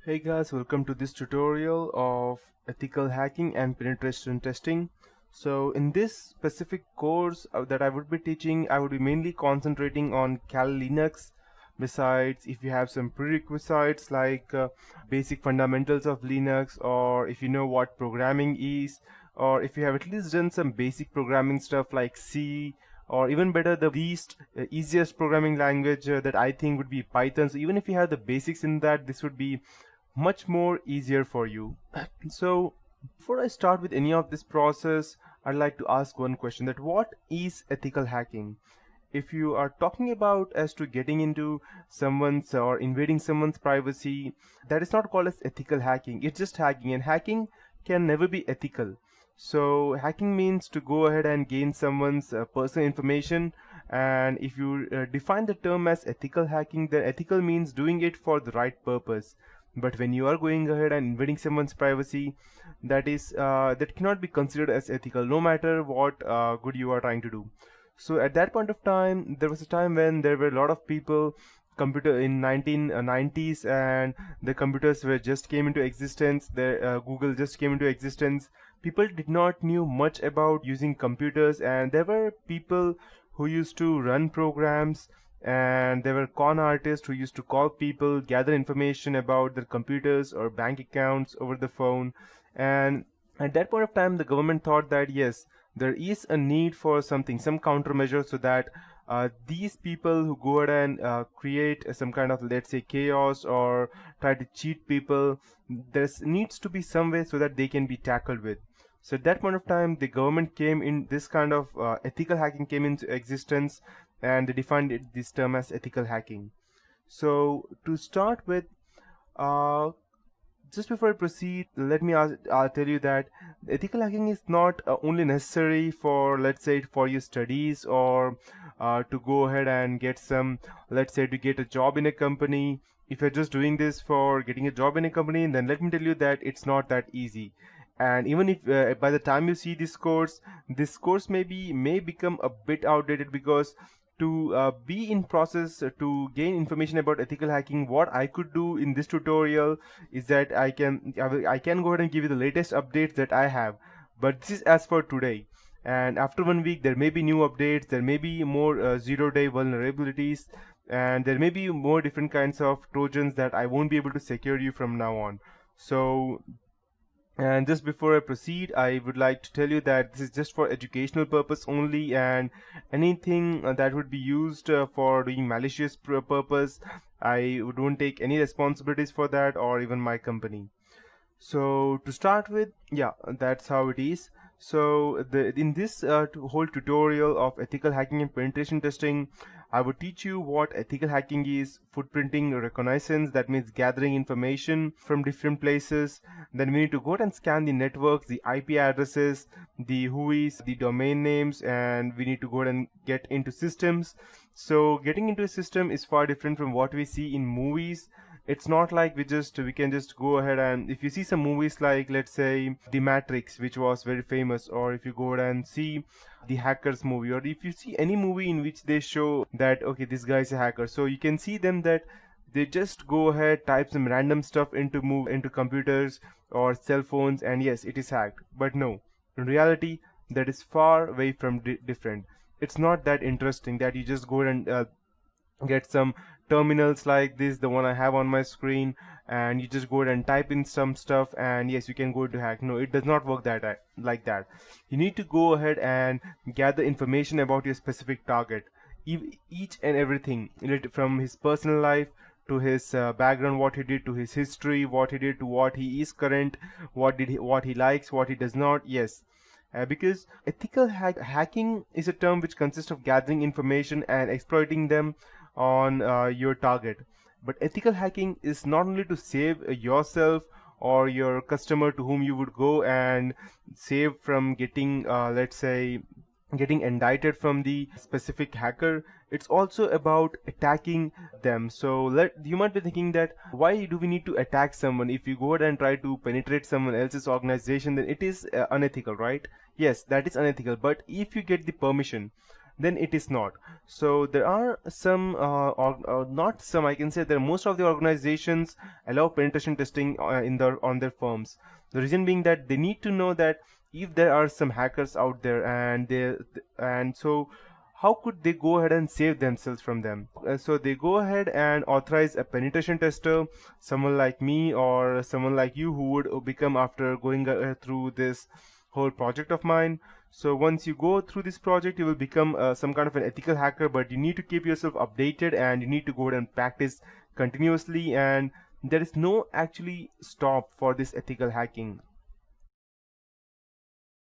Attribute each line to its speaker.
Speaker 1: Hey guys, welcome to this tutorial of ethical hacking and penetration testing. So in this specific course that I would be teaching, I would be mainly concentrating on Kali Linux. Besides, if you have some prerequisites like basic fundamentals of Linux, or if you know what programming is, or if you have at least done some basic programming stuff like C, or even better, the least easiest programming language that I think would be Python. So even if you have the basics in that, this would be much more easier for you. So before I start with any of this process, I'd like to ask one question, that what is ethical hacking? If you are talking about as to getting into someone's or invading someone's privacy, that is not called as ethical hacking. It's just hacking, and hacking can never be ethical. So hacking means to go ahead and gain someone's personal information, and if you define the term as ethical hacking, then ethical means doing it for the right purpose. But when you are going ahead and invading someone's privacy, that cannot be considered as ethical, no matter what good you are trying to do. So at that point of time, there was a time when there were a lot of people computer in 1990s, and the computers were just came into existence. The Google just came into existence. People did not knew much about using computers, and there were people who used to run programs, and there were con artists who used to call people, gather information about their computers or bank accounts over the phone. And at that point of time, the government thought that yes, there is a need for something, some countermeasure, so that these people who go ahead and create some kind of, let's say, chaos or try to cheat people, there needs to be some way so that they can be tackled with. So at that point of time, the government came in, this kind of ethical hacking came into existence, and they defined this term as ethical hacking. So to start with, just before I proceed, let me tell you that ethical hacking is not only necessary for, let's say, for your studies, or to go ahead and get some, let's say, to get a job in a company. If you're just doing this for getting a job in a company, then let me tell you that it's not that easy. And even if by the time you see this course may become a bit outdated, because to be in process to gain information about ethical hacking, what I could do in this tutorial is that I can go ahead and give you the latest updates that I have, but this is as for today. And after 1 week, there may be new updates, there may be more 0-day vulnerabilities, and there may be more different kinds of trojans that I won't be able to secure you from now on. So, and just before I proceed, I would like to tell you that this is just for educational purpose only, and anything that would be used for doing malicious purpose, I won't take any responsibilities for that, or even my company. So to start with, yeah, that's how it is. So in this whole tutorial of ethical hacking and penetration testing, I would teach you what ethical hacking is, footprinting reconnaissance, that means gathering information from different places. Then we need to go out and scan the networks, the IP addresses, the whois, the domain names, and we need to go out and get into systems. So getting into a system is far different from what we see in movies. It's not like we can just go ahead, and if you see some movies like, let's say, The Matrix, which was very famous, or if you go ahead and see the Hackers movie, or if you see any movie in which they show that, okay, this guy is a hacker, so you can see them that they just go ahead, type some random stuff into computers or cell phones, and yes, it is hacked. But no, in reality, that is far away from different. It's not that interesting that you just go and get some terminals like this, the one I have on my screen, and you just go ahead and type in some stuff, and yes, you can go to hack. No, it does not work like that. You need to go ahead and gather information about your specific target, each and everything related, from his personal life to his background, what he did, to his history, what he did, to what he is current, what he likes, what he does not. Yes, because ethical hacking is a term which consists of gathering information and exploiting them on your target. But ethical hacking is not only to save yourself or your customer to whom you would go and save from getting, let's say, getting indicted from the specific hacker. It's also about attacking them. So you might be thinking that why do we need to attack someone? If you go ahead and try to penetrate someone else's organization, then it is unethical, right? Yes, that is unethical. But if you get the permission, then it is not. So there are some or not some, I can say that most of the organizations allow penetration testing in their on their firms. The reason being that they need to know that if there are some hackers out there, and so how could they go ahead and save themselves from them. So they go ahead and authorize a penetration tester, someone like me or someone like you who would become after going through this whole project of mine. So once you go through this project, you will become some kind of an ethical hacker, but you need to keep yourself updated and you need to go ahead and practice continuously, and there is no actually stop for this ethical hacking.